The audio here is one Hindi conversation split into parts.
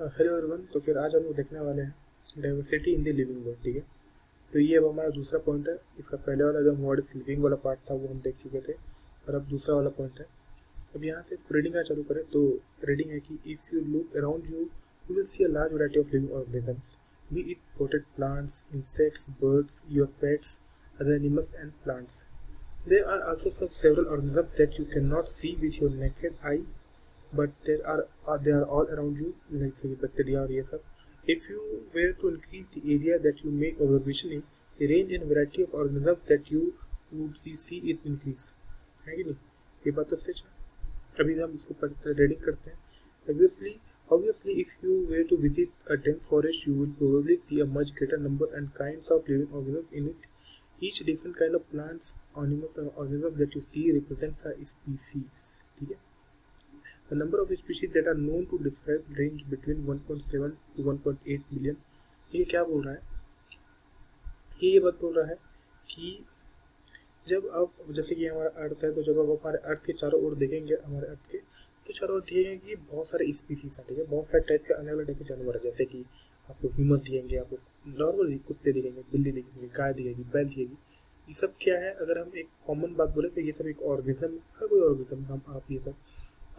Hello everyone. तो फिर आज हम लोग देखने वाले हैं diversity in the living world. ठीक है, तो ये अब हमारा दूसरा पॉइंट है। इसका पहले वाला जो वर्ड स्लीपिंग वाला पार्ट था वो हम देख चुके थे, और अब दूसरा वाला पॉइंट है। अब यहाँ से इसको रीडिंग का चालू करें तो रीडिंग है कि if you look around you you will see a large variety of living organisms, B it potted plants, insects, birds, your pets, other animals and plants. There are also some several organisms that you cannot see with your naked eye, but they are all around you, like say bacteria और ये सब. If you were to increase the area that you make observation in, the range and variety of organisms that you would see is increase. है कि नहीं? ये बात तो सच है। अभी हम इसको रीडिंग करते हैं। Obviously, if you were to visit a dense forest, you will probably see a much greater number and kinds of living organisms in it. Each different kind of plants, animals, and organisms that you see represents a species. ठीक है? The number of species that are known to describe range between 1.7 to 1.8 million. ये क्या बोल रहा है? ये बात बोल रहा है कि जब अब जैसे कि हमारा अर्थ है, तो जब आप हमारे अर्थ के चारों ओर देखेंगे, हमारे अर्थ के तो चारों ओर दिखेंगे कि बहुत सारे स्पीसीज हैं। ठीक है, बहुत सारे टाइप के अलग अलग टाइप के जानवर है। जैसे कि आपको ह्यूमन दिखेंगे, आपको नॉर्मली कुत्ते दिखेंगे, बिल्ली दिखेंगे, गाय दिखेगी, बैल दिखेगी। ये सब क्या है? अगर हम एक कॉमन बात बोले तो ये सब एक ऑर्गेनिज्म, हर कोई ऑर्गेनिज्म, हम आप ये सब।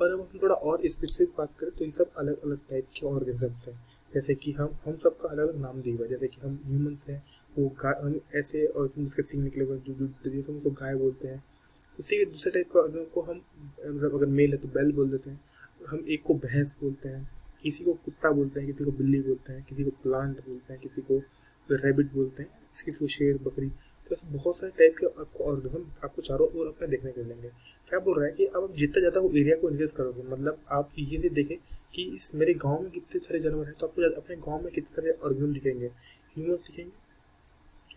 और अब हम थोड़ा और स्पेसिफिक बात करें तो ये सब अलग अलग टाइप के ऑर्गेनिजम्स हैं। जैसे कि हम सबका अलग अलग नाम दिए हुआ है। जैसे कि हम ह्यूमंस हैं, वो गाय, हम ऐसे और उसके सिंग निकले हुए जो जैसे उनको गाय बोलते हैं। उसी के दूसरे टाइप का को हम, मतलब अगर मेल है तो बैल बोल देते हैं। हम एक को भैंस बोलते हैं, किसी को कुत्ता बोलते हैं, किसी को बिल्ली बोलते हैं, किसी को प्लांट बोलते हैं, किसी को रैबिट बोलते हैं, किसी को शेर, बकरी। तो ऐसे बहुत सारे टाइप के आपको ऑर्गेनिज्म आपको चारों ओर अपने देखने को मिलेंगे। क्या बोल रहा है कि अब आप जितना ज़्यादा वो एरिया को इन्वेस्ट करोगे, मतलब आप ये से देखें कि इस मेरे गांव में कितने सारे जानवर हैं, तो आपको अपने गांव में कितने सारे ऑर्गेनिज्म दिखेंगे, ह्यूमन्स दिखेंगे,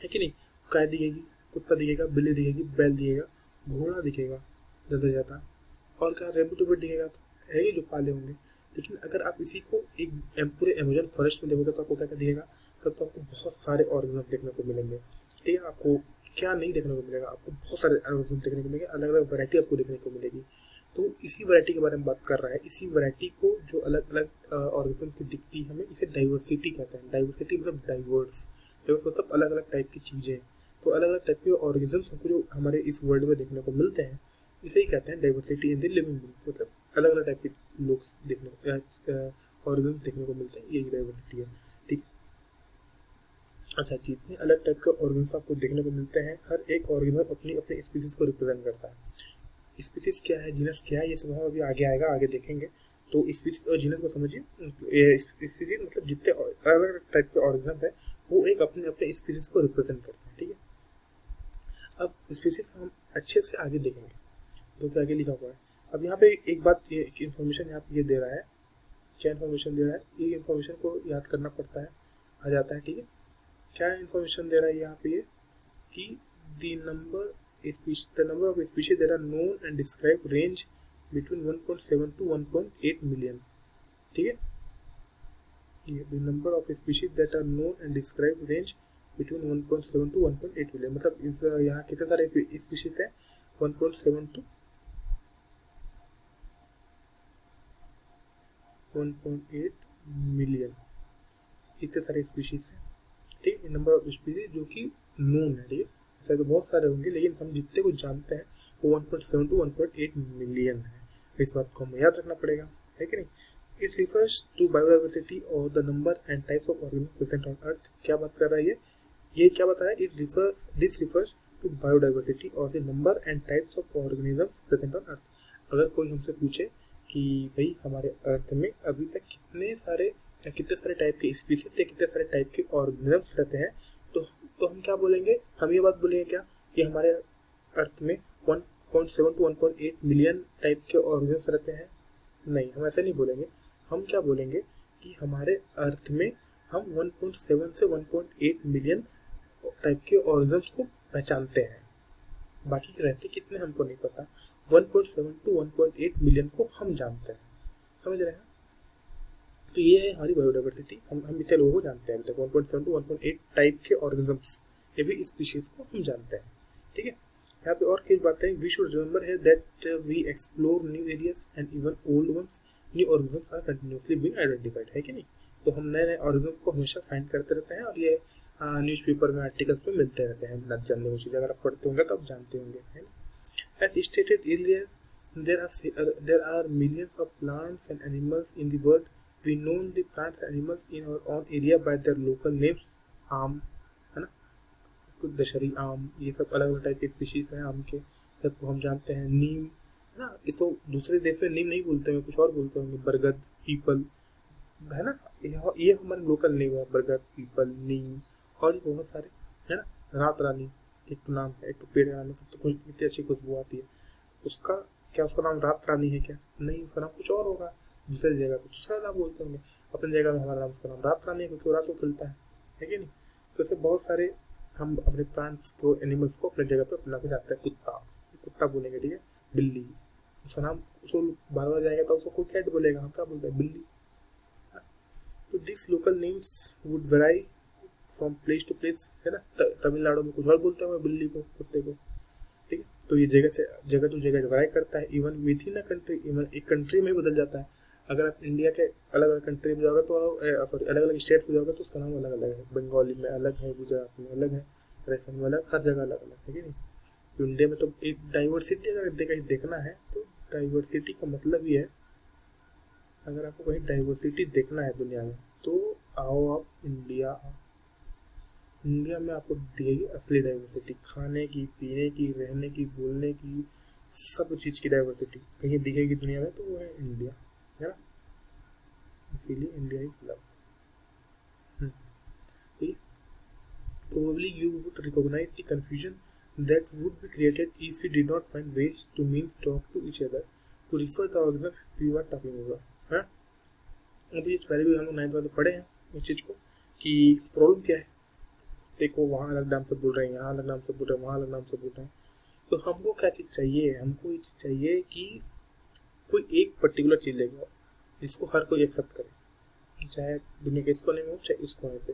है कि नहीं? गाय दिखेगी, कुत्ता दिखेगा, बिल्ली दिखेगी, बैल दिखेगा, घोड़ा दिखेगा ज़्यादा ज़्यादा, और क्या रैबिट वेबिट दिखेगा, तो है ये जो पाले होंगे। लेकिन अगर आप इसी को एक पूरे अमेजन फॉरेस्ट में देखोगे तो आपको क्या क्या दिखेगा? तब तो आपको बहुत सारे ऑर्गेनिज्म देखने को मिलेंगे। ठीक है, आपको क्या नहीं देखने को मिलेगा? आपको बहुत सारे ऑर्गेनिज्म देखने को मिलेंगे, अलग अलग वैरायटी आपको देखने को मिलेगी। तो इसी वैरायटी के बारे में बात कर रहा है। इसी वैरायटी को जो अलग अलग ऑर्गेनिज्म की दिखती है, हमें इसे डाइवर्सिटी कहते हैं। डाइवर्सिटी मतलब डाइवर्स मतलब अलग अलग टाइप की चीज़ें। तो अलग अलग टाइप के ऑर्गेनिजम्स हमको जो हमारे इस वर्ल्ड में देखने को मिलते हैं, इसे ही कहते हैं diversity in the living beings. मतलब अलग अलग टाइप के लोग देखने को, ऑर्गेनिजम्स देखने को मिलते हैं, यही डाइवर्सिटी है। ठीक। अच्छा, जितने अलग टाइप के ऑर्गेनिजम्स आपको देखने को मिलते हैं, हर एक ऑर्गेनिज्म अपनी अपनी स्पीसीज को रिप्रेजेंट करता है। स्पीसीज क्या है, जीनस क्या है, ये सब हम अभी आगे आएगा, आगे देखेंगे। तो स्पीसीज और जीनस को समझिए। स्पीसीज मतलब जितने अलग अलग टाइप के ऑर्गेनिज्म है, वो एक अपने अपने स्पीसीज को रिप्रेजेंट करते हैं। ठीक है, अब स्पीसीज हम अच्छे से आगे देखेंगे, जो कि आगे लिखा हुआ है। अब यहाँ पे एक बात, ये इन्फॉर्मेशन यहाँ पे ये दे रहा है। क्या इन्फॉर्मेशन दे रहा है? ये इन्फॉर्मेशन को याद करना पड़ता है, आ जाता है। ठीक है, क्या इन्फॉर्मेशन दे रहा है यहाँ पे? ये कि the number of species that are known and describe range between 1.7 to 1.8 million. ठीक है, ये the number of species that are known and describe range between 1.7 to 1.8 million. मतलब इस यहाँ कितने सारे स्पीशीज है? 1.7 to 1.8 मिलियन, इतने सारे स्पीशीज हैं। ठीक है, नंबर ऑफ स्पीशीज जो कि नोन है। ठीक है, ऐसा तो बहुत सारे होंगे, लेकिन हम जितने को जानते हैं वो 1.7 to 1.8 मिलियन है। इस बात को हमें याद रखना पड़ेगा, है कि नहीं? इट रिफर्स टू बायोडाइवर्सिटी और the number and types of organism present on earth. क्या बात कर रहा है ये क्या बता रहा है? दिस रिफर्स टू बायोडाइवर्सिटी और the number and types of organism present on earth. अगर कोई हमसे पूछे कि भाई हमारे अर्थ में अभी तक कितने सारे टाइप के स्पीसीज से कितने सारे टाइप के ऑर्गेनिजम्स रहते हैं, तो हम क्या बोलेंगे? हम ये बात बोलेंगे क्या कि हमारे अर्थ में 1.7 to 1.8 मिलियन टाइप के ऑर्गेनिजम्स रहते हैं? नहीं, हम ऐसा नहीं बोलेंगे। हम क्या बोलेंगे कि हमारे अर्थ में हम 1.7 से 1.8 मिलियन टाइप के ऑर्गेनिजम्स को पहचानते हैं। बाकी के रहते कितने हमको नहीं पता। 1.7 to 1.8 मिलियन को हम जानते हैं। समझ रहे हैं? तो ये है हमारी बायोडाइवर्सिटी। हम इतने लोगों को जानते हैं अभी तक, 1.7 to 1.8 टाइप के ऑर्गेनिजम्स, ये भी स्पीशीज को हम जानते हैं। ठीक है, यहाँ पे और कुछ बातें वी शुड रिमेंबर है that we explore new areas and even old ones. New organism are continuously being identified, है कि नहीं। तो हम नए नए ऑर्गेनिज्म को हमेशा फाइंड करते रहते हैं और ये न्यूज़पेपर में आर्टिकल्स में मिलते रहते हैं न जानने को चीज़। अगर आप पढ़ते होंगे तो आप जानते होंगे, है ना। As stated earlier, there are millions of plants and animals in the world. We know the plants and animals in our own area by their local names. आम, है ना, कुछ दशहरी आम, ये सब अलग अलग टाइप के स्पीशीज हैं आम के, सबको हम जानते हैं। नीम, है ना, इसको दूसरे देश में नीम नहीं बोलते हैं, कुछ और बोलते होंगे, बरगद, पीपल, है ना, ये हमारे लोकल नेम है, बरगद, पीपल, नीम और भी बहुत सारे, है ना। रात रानी एक तो नाम है, एक तो पेड़ का नाम है, कितनी अच्छी खुशबू आती है उसका, क्या उसका नाम रात रानी है क्या? नहीं, उसका नाम कुछ और होगा, दूसरी जगह पे दूसरा नाम बोलते होंगे, अपनी जगह में हमारा नाम, उसका नाम रात रानी है क्योंकि रात को खिलता है कि नहीं। तो ऐसे बहुत सारे हम अपने प्लांट्स को, एनिमल्स को अपनी जगह पे अपना के जाते हैं। कुत्ता बोलेंगे, ठीक है, बिल्ली, उसका नाम, उसको बार बार जाएगा तो उसको कोई कैट बोलेगा, हम क्या बोलते हैं, बिल्ली। तो this local names would vary from place to place, है ना। तमिलनाडु में कुछ और बोलते हैं बिल्ली को, कुत्ते को, ठीक है। तो ये जगह से जगह टू जगह वेराई करता है, even with in a country, even एक कंट्री में बदल जाता है। अगर आप इंडिया के अलग अलग कंट्री में जाओगे तो सॉरी अलग अलग स्टेट्स में जाओगे तो उसका नाम अलग अलग है, बंगाली में अलग है, गुजरात में अलग है, राजस्थान में अलग, हर जगह अलग अलग है कि नहीं। तो इंडिया में तो एक डाइवर्सिटी अगर कहीं देखना है तो डाइवर्सिटी का मतलब ये है, अगर आपको कहीं डाइवर्सिटी देखना है दुनिया में तो आओ आप इंडिया में आपको दिखेगी असली डाइवर्सिटी, खाने की, पीने की, रहने की, बोलने की, सब चीज़ की डाइवर्सिटी कहीं दिखेगी दुनिया में तो वो है इंडिया, है ना। इसीलिए India is love. Probably you would recognize the confusion that would be created if we did not find ways to talk to each other to refer the organism we were talking about, है। अभी इस पहले भी हम लोग 9th वाले पढ़े हैं इस चीज़ को कि प्रॉब्लम क्या है। देखो वहाँ अलग नाम से बोल रहे हैं, यहाँ अलग नाम से बोल रहे हैं, वहाँ अलग नाम से बोल रहे हैं। तो हमको क्या चीज़ चाहिए, हमको ये चीज़ चाहिए कि कोई एक पर्टिकुलर चीज़ लेगा जिसको हर कोई एक्सेप्ट करे, चाहे दुनिया के इस कोने में हो चाहे उस कोने पे।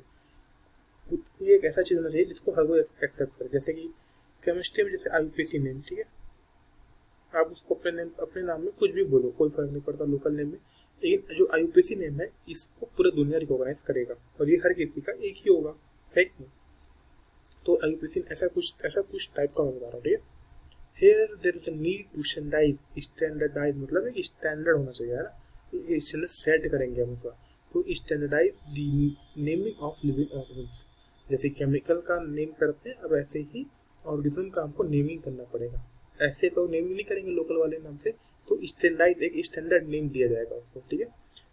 कोई एक ऐसा चीज़ होना चाहिए जिसको हर कोई एक्सेप्ट करे। जैसे कि केमिस्ट्री में जैसे IUPAC नेम, ठीक है, आप उसको अपने नाम में कुछ भी बोलो, कोई फर्क नहीं पड़ता लोकल नेम में, लेकिन जो IUPAC नेम है इसको पूरा दुनिया रिकॉग्नाइज करेगा और ये हर किसी का एक ही होगा, है कि नहीं। तो IUPAC ऐसा कुछ टाइप का मैं बता रहा हूँ, ठीक है। Here there is a need to standardize मतलब एक स्टैंडर्ड होना चाहिए, है ना। ये स्टैंडर्ड सेट करेंगे हम उसका, तो standardise the naming of living organism. जैसे केमिकल का नेम करते हैं, अब ऐसे ही ऑर्गेनिज्म का हमको नेमिंग करना पड़ेगा। ऐसे तो नेमिंग नहीं करेंगे लोकल वाले नाम से, तो स्टैंडर्डाइज एक स्टैंडर्ड नेम दिया जाएगा उसको, ठीक है।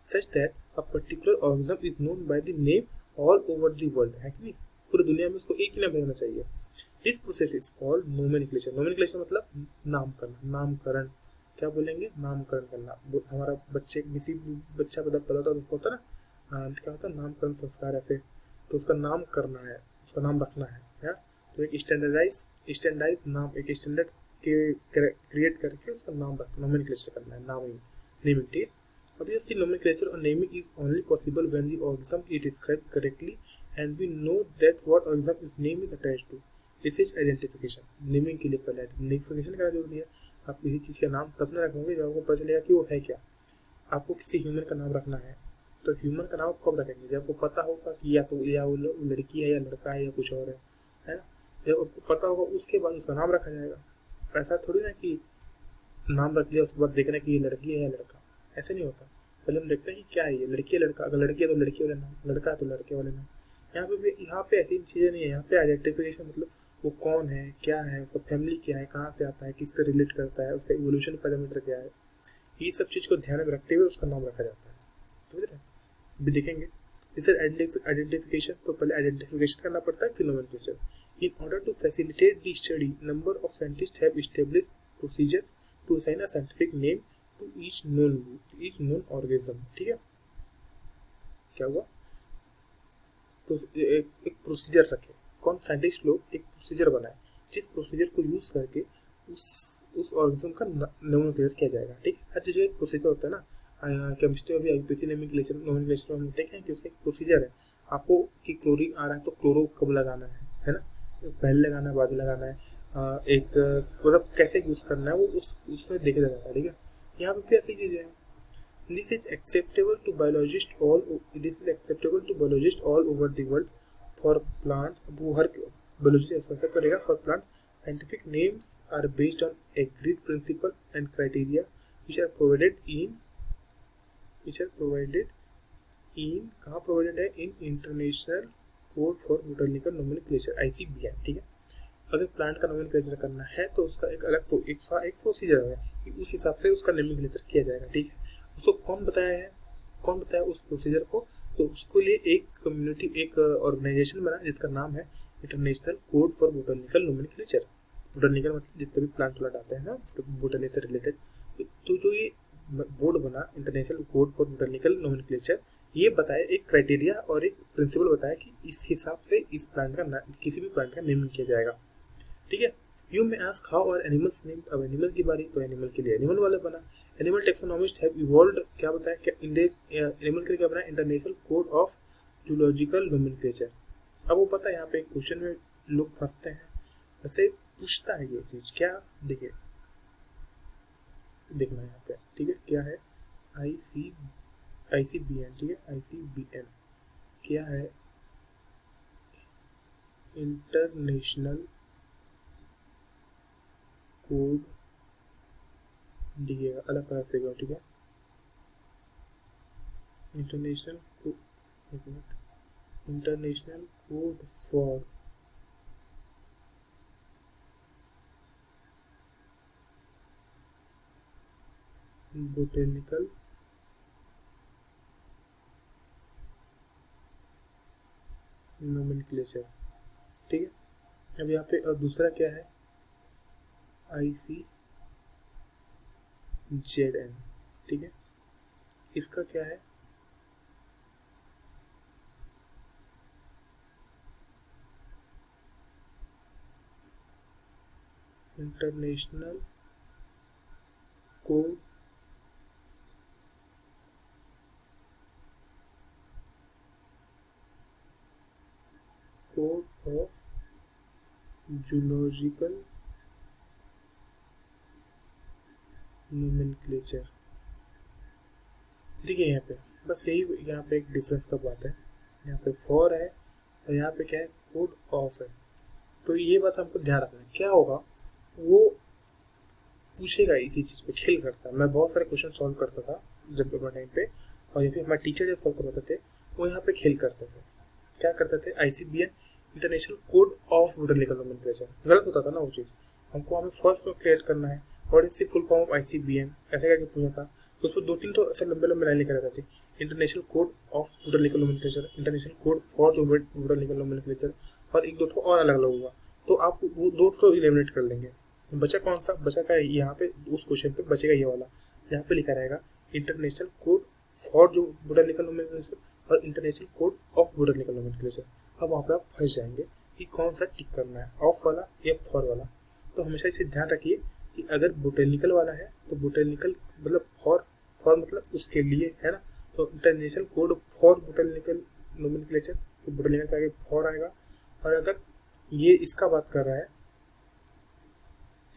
Such that a particular organism is known by the name all over the world, है कि नहीं, पूरी दुनिया में उसको एक ही नाम रहना चाहिए। This process is called nomenclature. Nomenclature मतलब नामकरण, क्या बोलेंगे, नामकरण करना। हमारा बच्चे किसी बच्चा पता होता है होता ना, क्या होता है नामकरण संस्कार, ऐसे तो उसका नाम करना है, उसका नाम रखना है। तो एक स्टैंडर्डाइज नाम, एक स्टैंडर्ड के क्रिएट करके उसका नाम रखना, नोमेनक्लेचर करना है, नेमिंग, ठीक है। Obviously, nomenclature or naming is only possible when the organism is described correctly and we know that what organism its name is attached to. This is identification. Naming के लिए पहले आइडेंटिफिकेशन करना जरूरी है। आप किसी चीज़ का नाम तब ना रखोगे जब आपको पता चलेगा कि वो है क्या। आपको किसी ह्यूमन का नाम रखना है तो ह्यूमन का नाम कब रखेंगे, जब आपको पता होगा कि या तो वो लड़की है या लड़का है या कुछ और है ना। जब आपको पता होगा उसके बाद उसका नाम रखा जाएगा। ऐसा थोड़ी ना कि नाम रख लिया उसके बाद देखना कि ये लड़की है या लड़का, ऐसे नहीं होता। पहले हम देखते हैं कि क्या है ये, लड़की है लड़का, अगर लड़की है तो लड़की वाले नाम, लड़का है तो लड़के वाले नाम। यहाँ पे ऐसी चीज़ें नहीं है। यहाँ पे आइडेंटिफिकेशन मतलब वो कौन है, क्या है, उसका फैमिली क्या है, कहाँ से आता है, किससे रिलेट करता है, उसका इवोल्यूशन पैरामीटर क्या है, ये सब चीज़ को ध्यान में रखते हुए उसका नाम रखा जाता है। समझ रहे हैं, अभी देखेंगे। जैसे आइडेंटिफिकेशन, तो पहले आइडेंटिफिकेशन करना पड़ता है, फिर nomenclature. In order to facilitate the study, number of scientist have established procedures to assign a scientific name to each known organism, ठीक है। क्या हुआ, तो एक प्रोसीजर रखे, कौन, साइंटिस्ट लोग एक प्रोसीजर बनाए जिस प्रोसीजर को यूज करके उस ऑर्गेनिज्म का नोमेनक्लेचर किया जाएगा, ठीक है। हर चीज़ का एक प्रोसीजर होता है ना। केमिस्ट्री में भी IUPAC नोमेनक्लेचर में देखते हैं कि उसका एक प्रोसीजर है। आपको कि क्लोरीन आ रहा है तो क्लोरो कब लगाना है ना, पहले लगाना है बाद में लगाना है, एक मतलब कैसे यूज करना है वो उसमें देखा जाता है, ठीक है। यहाँ पे भी ऐसी चीज़ें हैं। This is acceptable to biologists all over the world for plants. वो हर biologist एक्सेप्ट करेगा for plants. Scientific names are based on agreed principle and criteria which are provided in कहाँ provided है in International Code for Botanical Nomenclature ICBN. ठीक है, अगर प्लांट का नोमेनक्लेचर करना है तो उसका एक अलग एक प्रोसीजर है कि उस हिसाब से उसका नोमेनक्लेचर किया जाएगा। ठीक है, उसको कौन बताया उस प्रोसीजर को? तो उसके लिए एक कम्युनिटी, एक ऑर्गेनाइजेशन बना जिसका नाम है international code for botanical nomenclature. Botanical मतलब जितने भी प्लांट आते हैं ना बोटनी से रिलेटेड, तो जो ये बोर्ड बना international code for botanical nomenclature, ये बताया एक क्राइटेरिया और एक प्रिंसिपल बताया कि इस हिसाब से इस प्लांट का किसी भी प्लांट का नेमिंग किया जाएगा। ठीक है, you may ask how are animals named. अब एनिमल की बारी, तो एनिमल के लिए एनिमल वाला बना। एनिमल टेक्सोनॉमिस्ट हैव इवॉल्व्ड, क्या बताया, क्या एनिमल के लिए क्या बना, international code of zoological nomenclature. अब वो पता है यहाँ पे एक क्वेश्चन में लोग फंसते हैं, वैसे पूछता है ये चीज, क्या देखिए देखना यहाँ पे। ठीक है, क्या है ICBN। ठीक है, ICBN क्या है, इंटरनेशनल कोड दिएगा अलग तरह से। ठीक है, international code for botanical nomenclature. ठीक है, अब यहाँ पे और दूसरा क्या है, ICZN। ठीक है, इसका क्या है, international code of zoological nomenclature. देखिए यहाँ पे बस यही, यहाँ पे एक डिफरेंस का बात है, यहाँ पे फॉर है और यहाँ पे क्या है, कोड ऑफ है। तो ये बात हमको ध्यान रखना है, क्या होगा वो पूछेगा इसी चीज पे, खेल करता है। मैं बहुत सारे क्वेश्चन सॉल्व करता था जब पेपर टाइम पे, और ये भी हमारे टीचर जब सॉल्व करवाते थे वो यहाँ पे खेल करते थे। क्या करते थे, ICBN international code of botanical nomenclature, गलत होता था ना वो चीज, हमको हमें फर्स्ट में क्लियर करना है what is the full form of ICBN, ऐसे करके पूछा था। तो उसको 2-3 तो ऐसे लंबे लाइन लिखे रहते थे, international code of botanical nomenclature, international code for botanical nomenclature, और एक दो ठो और अलग अलग होगा। तो आप वो 2 ठो एलिमिनेट कर लेंगे। बचा कौन सा, बचा का यहाँ पे उस क्वेश्चन पे बचेगा ये वाला, यहाँ पे लिखा रहेगा इंटरनेशनल कोड फॉर जो बोटनिकल नोमेनक्लेचर और international code of botanical nomenclature. अब वहाँ पे आप फंस जाएंगे कि कौन सा टिक करना है, ऑफ वाला या फॉर वाला। तो हमेशा इसे ध्यान रखिए कि अगर बोटनिकल वाला है तो बोटनिकल मतलब फॉर मतलब उसके लिए है ना, तो international code for botanical nomenclature, तो बोटनिकल का आगे फॉर आएगा। और अगर ये इसका बात कर रहा है,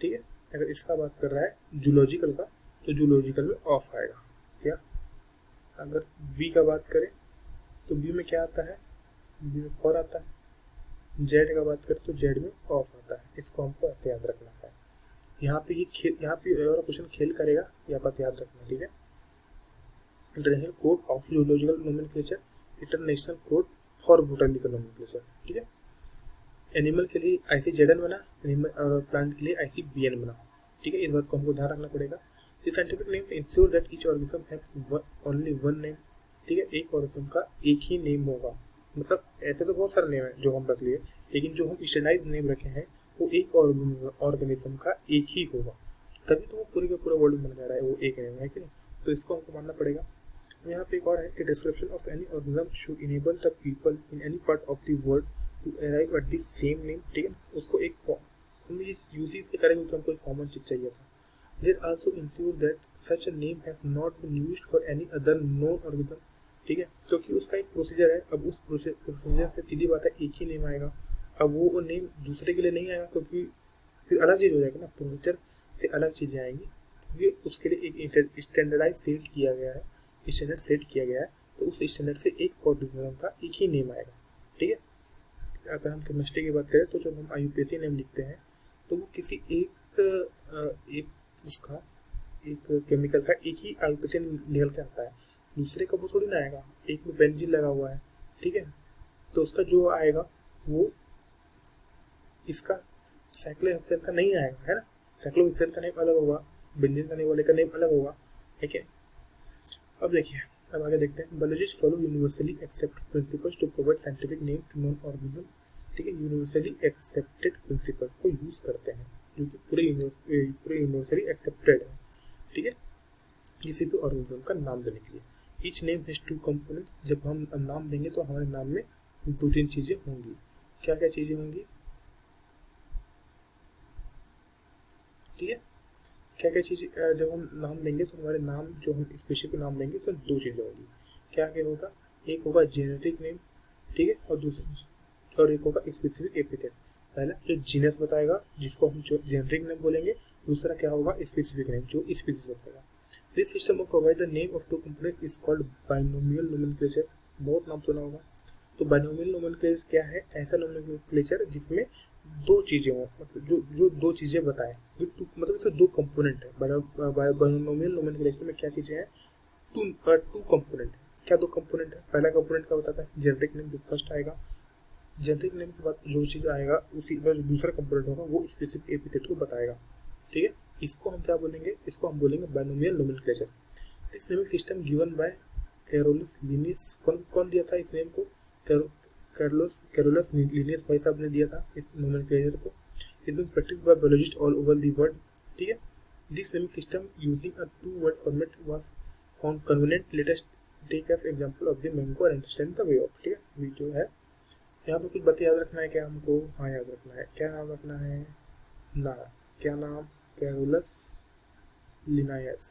ठीक है, अगर इसका बात कर रहा है जूलॉजिकल का, तो जूलॉजिकल में ऑफ आएगा। क्या, अगर बी का बात करें तो बी में क्या आता है, बी में फॉर आता है। जेड का बात करें तो जेड में ऑफ आता है। इसको हमको ऐसे याद रखना है। यहाँ पे ये यहाँ पे क्वेश्चन खेल करेगा, यह बात याद रखना। ठीक है, international code of zoological nomenclature, international code for botanical nomenclature. ठीक है, एनिमल के लिए ICZN बना, एनिमल और प्लांट के लिए ICBN बना। ठीक है, इस बात को हमको ध्यान रखना पड़ेगा। The scientific name ensure that each organism has only one name. ठीक है, एक ऑर्गेनिज्म का एक ही नेम होगा। मतलब ऐसे तो बहुत सारे नेम है जो हम रख लिए, लेकिन जो हम स्टैंडर्डाइज नेम रखे हैं वो एक ऑर्गेनिज्म का एक ही होगा, तभी तो वो पूरे का पूरा वर्ल्ड बन जा रहा है, वो एक नेम है कि नहीं। तो इसको हमको मानना पड़ेगा। यहाँ पे एक और है कि description of any organism should enable the people in any part of the world to arrive at the same name. ठीक है, उसको एक हम ये यूज इसलिए करेंगे क्योंकि हमको एक कॉमन चीज चाहिए था। There also ensure that such a name has not been used for any other known organism. ठीक है, क्योंकि उसका एक प्रोसीजर है। अब उस प्रोसीजर से सीधी बात है एक ही नेम आएगा। अब वो नेम दूसरे के लिए नहीं आएगा, क्योंकि फिर अलग चीज़ हो जाएगी ना, प्रोसीजर से अलग चीज़ें आएंगी, क्योंकि उसके लिए एक स्टैंडर्डाइज सेट किया गया है स्टैंडर्ड सेट किया गया है, तो उस स्टैंडर्ड से एक ऑर्गेनिज्म का एक ही नेम आएगा, ठीक है। अगर हम केमिस्ट्री की बात करें तो जब हम IUPAC नेम लिखते हैं तो वो किसी एक उसका एक केमिकल का एक ही IUPAC निकल के आता है, दूसरे का वो थोड़ी ना आएगा। एक में बेंजीन लगा हुआ है, ठीक है, तो उसका जो आएगा वो इसका साइक्लोहेक्सेन का नहीं आएगा, है ना। साइक्लोहेक्सेन का नेम अलग होगा, बेंजीन का नेम वाले का नेम अलग होगा, ठीक है। अब देखिए, अब आगे देखते हैं। Biologist follow universally accepted principles to provide scientific name to known organism, ठीक है। यूनिवर्सली एक्सेप्टेड प्रिंसिपल को यूज करते हैं जो कि पूरे यूनिवर्सली एक्सेप्टेड है, ठीक है, किसी भी ऑर्गेनिज्म का नाम देने के लिए। Each name has two components, जब हम नाम देंगे तो हमारे नाम में 2-3 चीजें होंगी। क्या क्या चीजें होंगी, ठीक है, क्या क्या चीजें जब हम नाम देंगे तो हमारे नाम जो हम स्पीशीज को नाम देंगे उसमें 2 चीजें होंगी। क्या क्या होगा, एक होगा जेनेटिक नेम, ठीक है, और एक होगा स्पेसिफिक एपिथेट। पहला जो जीनस बताएगा जिसको हम जो जेनेरिक नेम बोलेंगे, दूसरा क्या होगा स्पेसिफिक नेम जो स्पीशीज बताएगा। This system of provide the name of 2 component is called binomial nomenclature. बहुत नाम सुना होगा। तो बाइनोमियल नोमेनक्लेचर क्या है, ऐसा नोमेनक्लेचर जिसमें 2 चीजें हो, मतलब जो 2 चीजें बताएं, मतलब इसमें 2 कंपोनेंट है। बाइनोमियल नोमेनक्लेचर में क्या चीजें हैं, 2 कंपोनेंट। क्या 2 कंपोनेंट है, पहला कंपोनेंट क्या बताता है, जेनेरिक नेम जो फर्स्ट आएगा, जेनेरिक नेम के बाद जो चीज आएगा उसी का जो दूसरा कंपोनेंट होगा वो स्पेसिफिक एपिथेट को बताएगा, ठीक है। इसको हम क्या बोलेंगे, इसको हम बोलेंगे binomial nomenclature. This naming system given by Carolus Linnaeus. कौन दिया था इस नेम को, कैरोलस लिनियस भाई साहब ने दिया था इस नोमेनक्लेचर को। Is being practised by biologist all over the world, ठीक है। This naming system using a 2 word format was found convenient. Latest take as example of the mango and understand the way of, ठीक है। जो है यहाँ पे कुछ बातें याद रखना है क्या हमको, हाँ याद रखना है। क्या नाम रखना है ना, क्या नाम, कैरोलस लिनायस।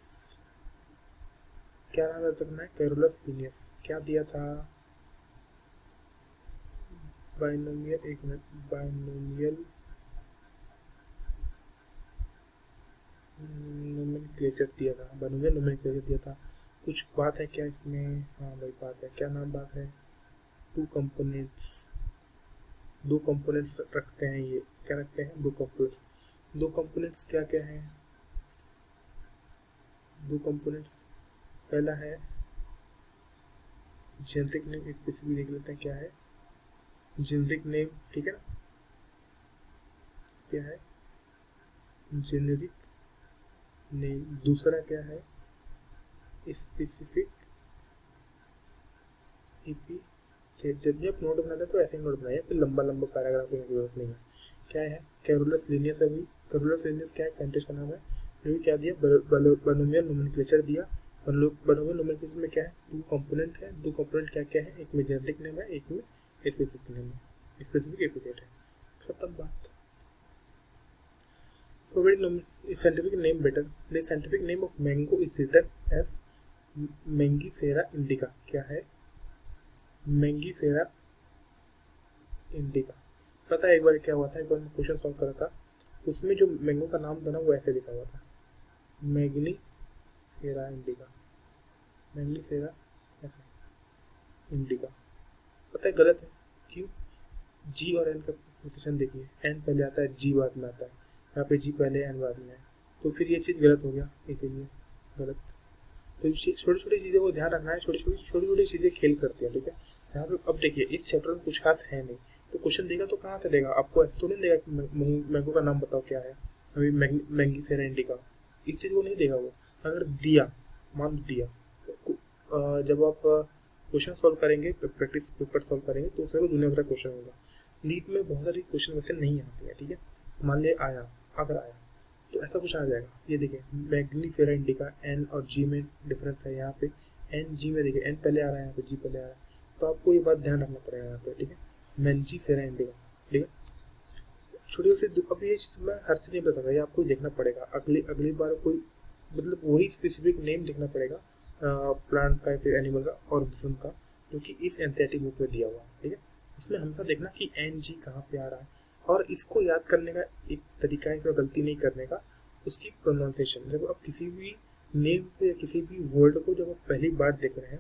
क्या नाम रखना है, कैरोलस लिनियस। क्या दिया था, बाइनोमियल, एक मिनट, बाइनोमियल नोमेनक्लेचर दिया था, बाइनोमियल नोमेनक्लेचर दिया था। कुछ बात है क्या इसमें, हाँ भाई बात है। क्या नाम बात है, 2 कंपोनेंट्स, 2 कंपोनेंट्स रखते हैं। ये क्या रखते हैं, 2 कंपोनेंट्स। 2 कंपोनेंट्स क्या क्या है, 2 कंपोनेंट्स। पहला है जेनेरिक नेम, स्पेसिफिक देख लेते हैं क्या है जेनेरिक नेम, ठीक है ना। क्या है जेनेरिक नेम, दूसरा क्या है स्पेसिफिक एपिथेट। जब आप नोट बनाते हैं तो ऐसे ही नोट बनाइए, फिर लंबा लंबा पैराग्राफ की जरूरत नहीं है। क्या है कैरोलस लिनियस, अभी कैरोलस लिनियस क्या है, साइंटिस्ट का नाम है। जो क्या दिया, बाइनोमियल नोमेनक्लेचर दिया। बाइनोमियल नोमेनक्लेचर में क्या है, 2 कंपोनेंट है। 2 कंपोनेंट क्या क्या है, एक में जेनेरिक नेम है, एक में स्पेसिफिक नेम है, स्पेसिफिक एपिथेट है। खत्म बात। Provide scientific name better. The scientific name of mango is written as Mangifera indica. क्या है, मैंगीफेरा इंडिका। पता है एक बार क्या हुआ था, एक बार मैं क्वेश्चन सॉल्व कर रहा था, उसमें जो मैंगो का नाम था ना वो ऐसे लिखा हुआ था, मैग्नीफेरा इंडिका, मैग्नीफेरा ऐसे इंडिका। पता है गलत है, क्यों, जी और एन का पोजीशन देखिए, एन पहले आता है, जी बाद में आता है, यहाँ पे जी पहले एन बाद में है, तो फिर ये चीज़ गलत हो गया, इसीलिए गलत। तो छोटी छोटी चीज़ें को ध्यान रखना है, छोटी छोटी चीज़ें खेल करती है, ठीक है। यहाँ पे अब देखिए इस चैप्टर में कुछ खास है नहीं, तो क्वेश्चन देगा तो कहाँ से देगा, आपको ऐसे तो नहीं देगा कि मैंगो का नाम बताओ क्या है, अभी मैंगीफेरा इंडिका, इस चीज़ को नहीं देगा वो। अगर दिया, मान दिया, तो जब आप क्वेश्चन सॉल्व करेंगे, प्रैक्टिस पेपर सॉल्व करेंगे, तो उसमें दुनिया भर का क्वेश्चन होगा। नीट में बहुत सारी क्वेश्चन वैसे नहीं आती है, ठीक है। मान लिया आया, अगर आया तो ऐसा कुछ आ जाएगा। ये देखिए मैग्नीफेरा इंडिका, एन और जी में डिफरेंस है, यहाँ पे एन जी में देखिए एन पहले आ रहा है, यहाँ पे जी पहले आ रहा है, तो आपको ये बात ध्यान रखना पड़ेगा यहाँ पे, ठीक है। मैंजीफेरा इंडिका, ठीक है। छोटी छोटी, अब ये चीज़ मैं हर चीज़ नहीं बता सकता, ये आपको देखना पड़ेगा। अगली बार कोई मतलब वही स्पेसिफिक नेम देखना पड़ेगा प्लांट का या फिर एनिमल का, ऑर्गेनिज्म का, जो कि इस एनसीईआरटी बुक में दिया हुआ है, ठीक है। उसमें हमेशा देखना कि एन जी कहाँ पे आ रहा है, और इसको याद करने का एक तरीका है, इसमें गलती नहीं करने का, उसकी प्रोनाउंसिएशन। जब आप किसी भी नेम को या किसी भी वर्ड को जब आप पहली बार देख रहे हैं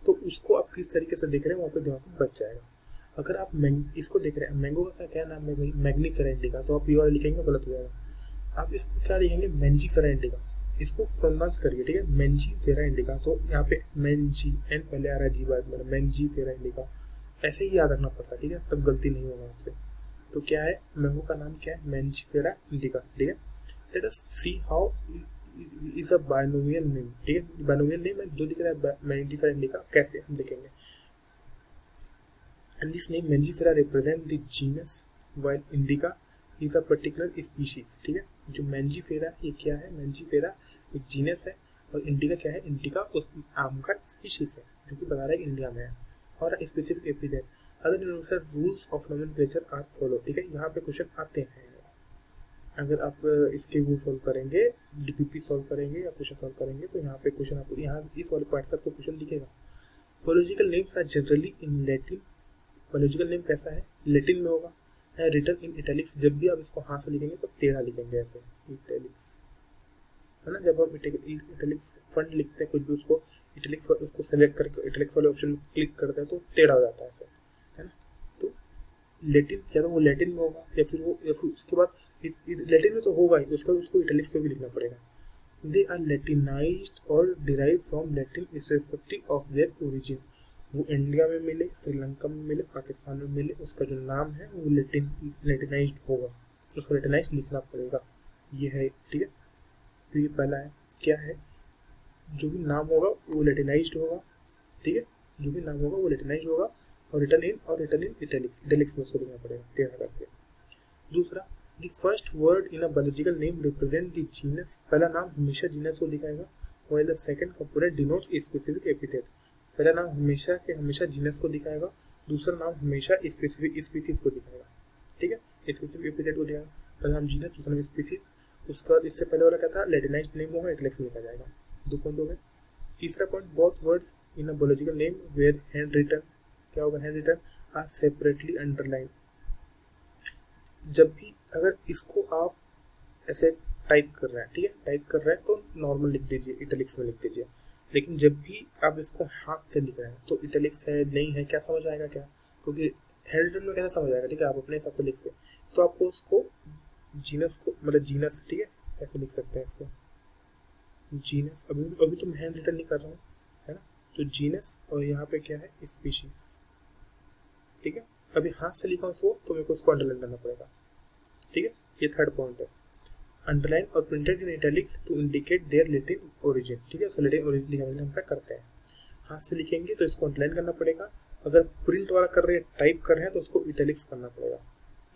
तो उसको आप किस तरीके से देख रहे हैं वहाँ पे दिमाग में बच जाएगा। अगर आप इसको देख रहे हैं, मैंगो का क्या नाम है भाई, मैग्नीफेरा इंडिका, तो आप ये वाला लिखेंगे गलत हो जाएगा। आप इसको क्या लिखेंगे, मैंजीफेरा इंडिका, इसको प्रोनाउंस करिए, ठीक है, मैंजीफेरा इंडिका। तो यहाँ पे मैंजी एन पहले आ रहा है जी बाद में, मैंजीफेरा इंडिका, ऐसे ही याद रखना पड़ता है, ठीक है, तब गलती नहीं होगा आपसे। तो क्या है, मैंगो का नाम क्या है, मैंजीफेरा इंडिका, ठीक है। Let us see how is a binomial name, ठीक है, बाइनोमियल नेम में जो दिख रहा है मैंजीफेरा इंडिका, कैसे हम देखेंगे। And this name Mangifera represent the genus while Indica is a particular species, ठीक है। जो Mangifera ये क्या है, Mangifera एक जीनस है और इंडिका क्या है, इंडिका उस आम का स्पीशीज है जो कि बता रहा है कि इंडिया में है। और specific epithet, other rules of nomenclature are follow, ठीक है। यहाँ पे क्वेश्चन आते हैं, अगर आप इसके वो सॉल्व करेंगे, डीपीपी सॉल्व करेंगे या क्वेश्चन सॉल्व करेंगे तो यहाँ पे क्वेश्चन आपको यहाँ इस वाले पार्ट से आपको क्वेश्चन दिखेगा। Political names are generally in Latin, political name कैसा है, लैटिन में होगा, है रिटन इन इटैलिक्स, जब भी आप इसको हाथ से लिखेंगे तो टेढ़ा लिखेंगे ऐसे, इटैलिक्स है ना। जब हम इटैलिक्स फंड लिखते हैं कुछ भी, उसको इटैलिक्स उसको सेलेक्ट करके इटैलिक्स वाले ऑप्शन में क्लिक करते हैं तो टेढ़ा हो जाता है ऐसे, है ना। तो लैटिन या तो वो लैटिन में होगा या फिर उसके बाद लैटिन में तो होगा ही, उसके बाद उसको इटैलिक्स में भी लिखना पड़ेगा। दे आर लैटिनाइज्ड और derive from Latin irrespective of their origin, वो इंडिया में मिले, श्रीलंका में मिले, पाकिस्तान में मिले, उसका जो नाम है वो लैटिनाइज्ड होगा, उसको लैटिनाइज्ड लिखना पड़ेगा, ये है, ठीक है। तो ये पहला है, क्या है, जो भी नाम होगा वो लैटिनाइज्ड होगा, ठीक है, जो भी नाम होगा वो लैटिनाइज्ड होगा और रिटन इन इटैलिक्स में उसको लिखना पड़ेगा टेढ़ा करके। दूसरा, the first word in a biological name represent the genus, पहला नाम हमेशा जीनस को दिखाएगा, while the second component denotes specific epithet, पहला नाम हमेशा जीनस को दिखाएगा, दूसरा नाम हमेशा स्पेसिफिक स्पीसीज को दिखाएगा, ठीक है, स्पेसिफिक एपिथेट को दिखाएगा, पहला नाम जीनस, दूसरा नाम स्पीसीज। उसके बाद इससे पहले वाला क्या था, लैटिनाइज्ड नेम होगा, इटैलिक्स में लिखा जाएगा, 2 पॉइंट हो गए। तीसरा point, both words in a biological name were hand written, क्या होगा, hand written are separately underline, जब भी अगर इसको आप ऐसे टाइप कर रहे हैं, ठीक है, टाइप कर रहे हैं तो नॉर्मल लिख दीजिए, इटैलिक्स में लिख दीजिए, लेकिन जब भी आप इसको हाथ से लिख रहे हैं तो इटैलिक्स है नहीं है क्या समझ आएगा क्या, क्योंकि हैंड रिटन में कैसे समझ आएगा, ठीक है, आप अपने हिसाब से लिख से, तो आपको उसको जीनस को मतलब जीनस, ठीक है, ऐसे लिख सकते हैं इसको जीनस, अभी तो मैं हैंड रिटन नहीं कर रहा हूँ, है ना, तो जीनस और यहाँ पे क्या है, स्पीशीज, ठीक है। अभी हाथ से लिखा उसको तो मेरे को उसको अंडरलाइन करना पड़ेगा, ठीक है। ये थर्ड पॉइंट है, अंडरलाइन और printed in italics to indicate their Latin origin, ठीक है, सो लैटिन ओरिजिन लिखने के लिए हम क्या करते हैं, हाथ से लिखेंगे तो इसको अंडरलाइन करना पड़ेगा, अगर प्रिंट वाला कर रहे हैं, टाइप कर रहे हैं तो उसको इटैलिक्स करना पड़ेगा,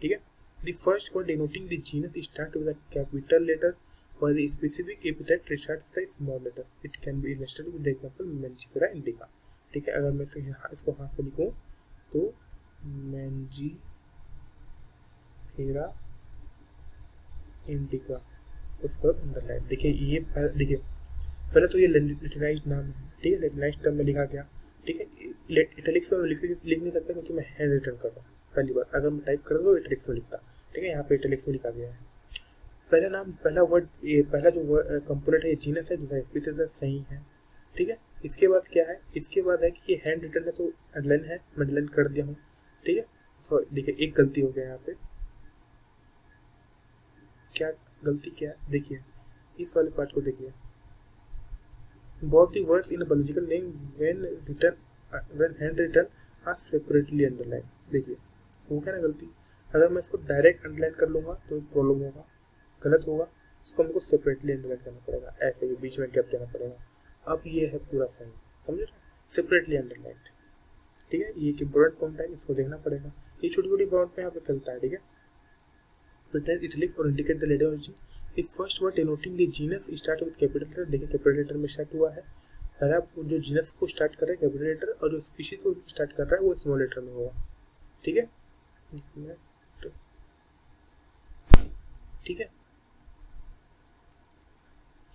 ठीक है। The first word denoting the genus start with a capital letter while the specific epithet starts with a small letter. It can be illustrated with the example Mangifera indica, ठीक है। अगर मैं इसको हाथ से लिखूं तो Mangifera इंडिका, उसके बाद अंडरलाइन, देखिए ये देखिए पहले तो ये लैटिनाइज्ड नाम है, ठीक है, लैटिनाइज्ड टर्म में लिखा गया, ठीक है। इटैलिक्स में लिख नहीं सकता क्योंकि मैं हैंड रिटन कर रहा हूँ, पहली बार अगर मैं टाइप कर रहा हूँ तो इटैलिक्स में लिखता, ठीक है, यहाँ पे इटैलिक्स में लिखा गया है। पहला नाम, पहला वर्ड, ये पहला जो कंपोनेंट है जीनस है, दूसरा स्पीशीज है, सही है, ठीक है। इसके बाद क्या है, इसके बाद है कि ये हैंड रिटन है तो अंडरलाइन है, मैं अंडरलाइन कर दिया हूँ, ठीक है। सो देखिए एक गलती हो गया यहाँ पे, क्या गलती क्या है, देखिए इस वाले पार्ट को देखिए, both the words in a biological name when hand written are separately underlined, देखिए हो गया ना गलती। अगर मैं इसको डायरेक्ट अंडरलाइन कर लूंगा तो प्रॉब्लम होगा, गलत होगा, इसको हमको सेपरेटली अंडरलाइन करना पड़ेगा, ऐसे ही बीच में गैप देना पड़ेगा। अब ये है पूरा सही, समझ रहे, सेपरेटली अंडरलाइंड, ठीक है। ये एक इंपॉर्टेंट पॉइंट है, इसको देखना पड़ेगा, ये छोटी छोटी पॉइंट पे यहाँ पे चलता है, ठीक है। प्रिटेंड इटैलिक्स और indicate the letter origin, the first word denoting the genus start with capital letter, देखिए कैपिटल लेटर में स्टार्ट हुआ है, पहला जो जीनस को स्टार्ट कर रहा है कैपिटल लेटर और जो स्पीशीज को स्टार्ट कर रहा है वो स्मॉल लेटर में होगा, ठीक है, ठीक है,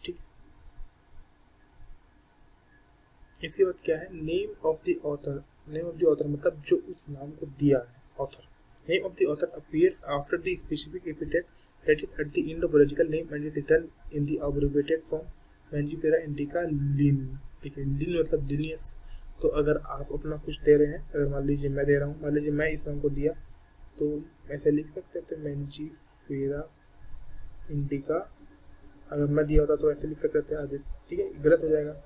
ठीक। इसके बाद क्या है, name of the author, name of the author मतलब जो उस नाम को दिया है, author, name of the author appears after the specific epithet that is at the end of biological name and is written in the abbreviated form, Mangifera indica लिन, ठीक है। लिन मतलब लिनियस। तो अगर आप अपना कुछ दे रहे हैं, अगर मान लीजिए मैं दे रहा हूँ, मान लीजिए मैं इस नाम को दिया, तो ऐसे लिख सकते थे मैंजीफेरा इंडिका। अगर मैं दिया होता तो ऐसे लिख सकते थे आगे, ठीक है, गलत हो जाएगा।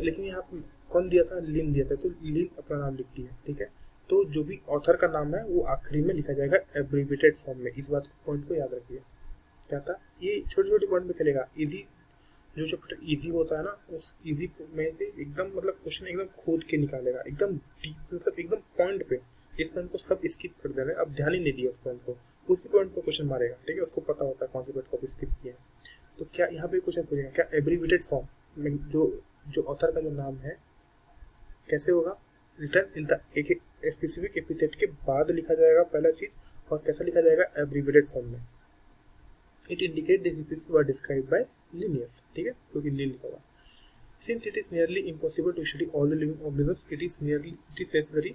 लेकिन यहाँ कौन दिया था, लिन दिया था, तो लिन अपना नाम लिखती है, ठीक है। तो जो भी ऑथर का नाम है वो आखिरी में लिखा जाएगा एब्रीविएटेड फॉर्म में। इस बात पॉइंट को याद रखिए। क्या था, ये छोटे छोटे पॉइंट में खेलेगा। इजी जो चैप्टर इजी होता है ना, उस इजी में एकदम मतलब क्वेश्चन एकदम खोद के निकालेगा, एकदम डीप, मतलब एकदम पॉइंट पे। इस पॉइंट को सब स्किप कर दे रहे हैं, अब ध्यान ही नहीं दिया उस पॉइंट को, उसी पॉइंट पर क्वेश्चन मारेगा, ठीक है। उसको पता होता है कौन से पॉइंट को स्किप किया है। तो क्या यहाँ पे क्वेश्चन पूछेगा, क्या एब्रीविएटेड फॉर्म में जो ऑथर का जो नाम है कैसे होगा, रिटर्न इन द एक स्पेसिफिक एपिथेट के बाद लिखा जाएगा पहला चीज, और कैसा लिखा जाएगा, एब्रीविएटेड फॉर्म में। It indicate the species were described by Linnaeus, ठीक है, क्योंकि लिन लिखा हुआ। Since it is nearly impossible to study all the living organisms, it is necessary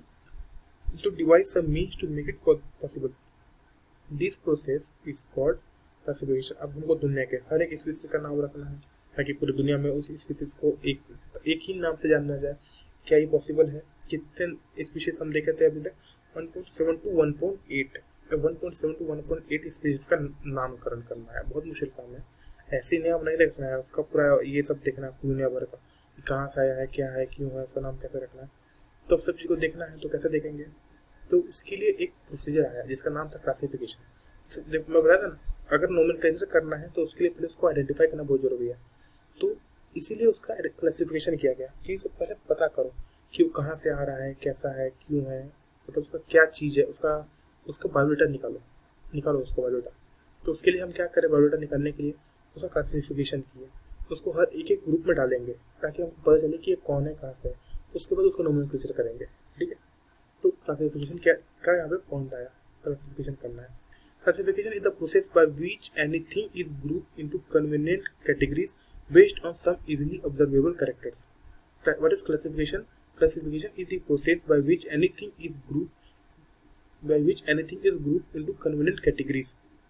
to devise some means to make it possible. This process is called classification. अब हमको दुनिया के हर एक स्पीसीज का नाम रखना है, ताकि पूरी दुनिया में उस स्पीसीज को एक ही नाम से जाना जाए। क्या ये पॉसिबल है? कितने स्पीशीज हम देखे थे अभी तक, 1.7 to 1.8 1.7 to 1.8 स्पीशीज का नामकरण करना है। बहुत मुश्किल काम है, ऐसे ही नाम नहीं रखना है, उसका पूरा ये सब देखना है दुनिया भर का, कहाँ से आया है, क्या है, क्यों है, उसका नाम कैसे रखना है। तो सब चीज़ को देखना है, तो कैसे देखेंगे? तो उसके लिए एक प्रोसीजर आया जिसका नाम था क्लासिफिकेशन। मैं बताया था ना, अगर नोमेनक्लेचर करना है तो उसके लिए पहले उसको आइडेंटिफाई करना बहुत जरूरी है। तो इसीलिए उसका क्लासिफिकेशन किया गया कि सब पहले पता करो कि वो कहाँ से आ रहा है, कैसा है, क्यों है, मतलब उसका क्या चीज़ है, उसका बायोडाटा निकालो उसका बायोडाटा। तो उसके लिए हम क्या करें, बायोडाटा निकालने के लिए उसका क्लासिफिकेशन किए, उसको हर एक एक ग्रुप में डालेंगे ताकि हमको पता चले कि ये कौन है, कहाँ से है। उसके बाद उसको नोमेनक्लेचर करेंगे, ठीक है। तो क्लासिफिकेशन क्या यहाँ पे पॉइंट आया, क्लासिफिकेशन करना है। Classification is the process by which anything is grouped into convenient categories based on some easily observable characters. What is classification? Classification is the process by which anything is grouped into convenient categories.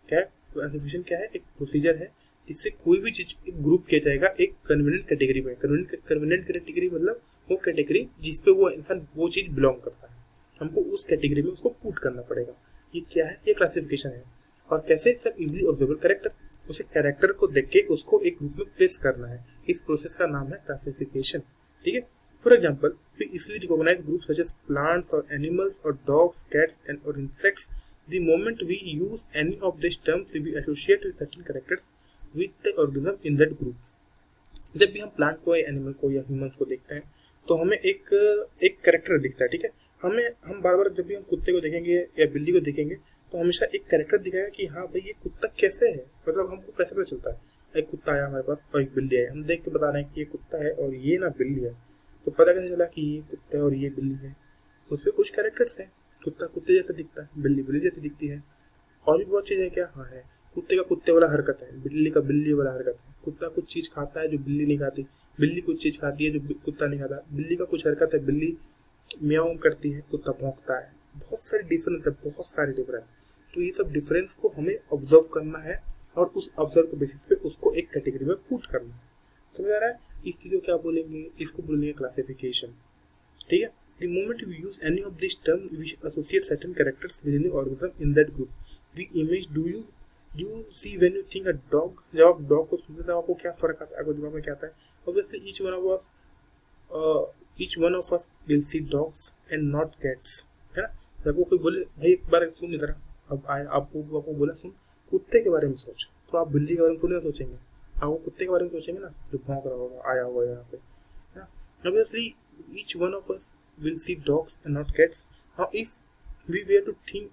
क्या है क्लासिफिकेशन? क्या है, एक प्रोसीजर है जिससे कोई भी चीज ग्रुप किया जाएगा एक कन्वीनिएंट कैटेगरी में। कन्वीनिएंट कैटेगरी मतलब वो कैटेगरी जिसपे वो इंसान वो चीज बिलोंग करता है, हमको उस कैटेगरी में उसको पुट करना पड़ेगा। ये क्या है, ये क्लासिफिकेशन है। और कैसे, सब इजीली ऑब्जर्वेबल कैरेक्टर, उसे कैरेक्टर को देख के उसको एक ग्रुप में प्लेस करना है। इस प्रोसेस का नाम है क्लासिफिकेशन, ठीक है। For example, we easily recognise group such as plants और एनिमल्स और डॉग्स, कैट्स एंड और insects the moment we use any of this terms we associate with certain characters with the organism in that group. जब भी हम प्लांट को या एनिमल को या ह्यूमंस को देखते हैं तो हमें एक कैरेक्टर दिखता है, ठीक है। हम बार बार जब भी हम कुत्ते को देखेंगे या बिल्ली को देखेंगे तो हमेशा एक कैरेक्टर दिखाएगा कि हाँ भाई ये कुत्ता कैसे है, मतलब हमको कैसे पता चलता है। एक कुत्ता आया हमारे पास और एक बिल्ली आई, हम देख के बता रहे हैं कि ये कुत्ता है और ये ना बिल्ली है, तो पता कैसे चला कि ये कुत्ता है और ये बिल्ली है? उस पर कुछ कैरेक्टर्स हैं। कुत्ता कुत्ते जैसा दिखता है, बिल्ली बिल्ली जैसी दिखती है। और भी बहुत चीज़ है, क्या? हाँ है, कुत्ते का कुत्ते वाला हरकत है, बिल्ली का बिल्ली वाला हरकत है। कुत्ता कुछ चीज़ खाता है जो बिल्ली नहीं खाती, बिल्ली कुछ चीज़ खाती है जो कुत्ता नहीं खाता। बिल्ली का कुछ हरकत है, बिल्ली म्याऊं करती है, कुत्ता भौंकता है। बहुत सारे डिफरेंस है, बहुत सारे डिफरेंस। तो ये सब डिफरेंस को हमें ऑब्जर्व करना है और उस ऑब्जर्व के बेसिस पे उसको एक कैटेगरी में पुट करना है। समझ आ रहा है? इस चीज़ को क्या बोलेंगे, इसको बोलेंगे क्लासिफिकेशन, ठीक है। The moment we use any of this term, we associate certain characters within the organism in that group. We image, do you see when you think a dog? जब आप डॉग को सुनते हैं आपको क्या फर्क आता है, आपको दिमाग में क्या आता है? Obviously each one of us will see dogs and not cats, है ना। जब वो कोई बोले भाई एक बार सुन इधर, अब आए आपको बोला सुन कुत्ते के बारे में सोच, तो आप बिल्ली के बारे में थोड़ी सोचेंगे, आप वो कुत्ते के बारे में सोचेंगे ना जो भौंक रहा होगा, आया हुआ यहाँ पे, है ना। Obviously each one of us will see dogs and not cats. Now if we were to think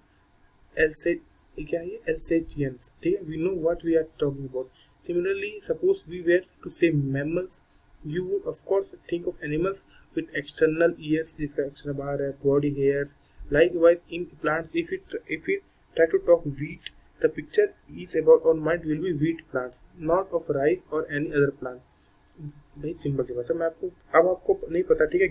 Alsatians, ठीक है, we know what we are talking about. Similarly, suppose we were to say mammals, you would of course think of animals with external ears, जिसका external बाहर है, body hairs. Likewise in plants, if we try to talk wheat, the picture is about our mind will be wheat plants, not of rice or any other plant. भाई सिंपल सी बात है। मैं आपको नहीं पता, ठीक है,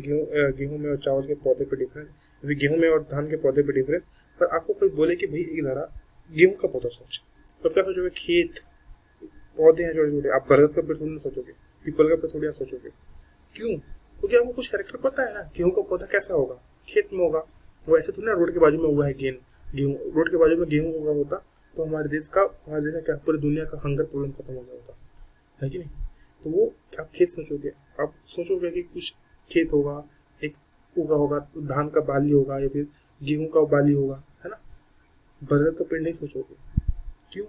गेहूं में और चावल के पौधे पे डिफरेंस, अभी गेहूं में और धान के पौधे पे डिफरेंस, पर आपको कोई बोले कि भाई एक धारा गेहूं का पौधा सोच, तो क्या सोचोगे? खेत, पौधे हैं छोटे छोटे, आप बरगद का पेड़ थोड़ी सोचोगे, पीपल का पेड़ थोड़ी आप सोचोगे। क्यों? क्योंकि आपको कुछ कैरेक्टर पता है ना, गेहूं का पौधा कैसा होगा, खेत में होगा। वो ऐसे थोड़ी ना रोड के बाजू में हुआ है गेहूं, रोड के बाजू में गेहूं होगा होता तो हमारे देश का क्या पूरी दुनिया का हंगर प्रॉब्लम खत्म हो गया होता है कि नहीं। तो वो आप खेत सोचोगे, आप सोचोगे कि कुछ खेत होगा, एक उगा होगा, धान का बाली होगा या फिर गेहूं का बाली होगा, है ना। बरगद का पेड़ नहीं सोचोगे। क्यों?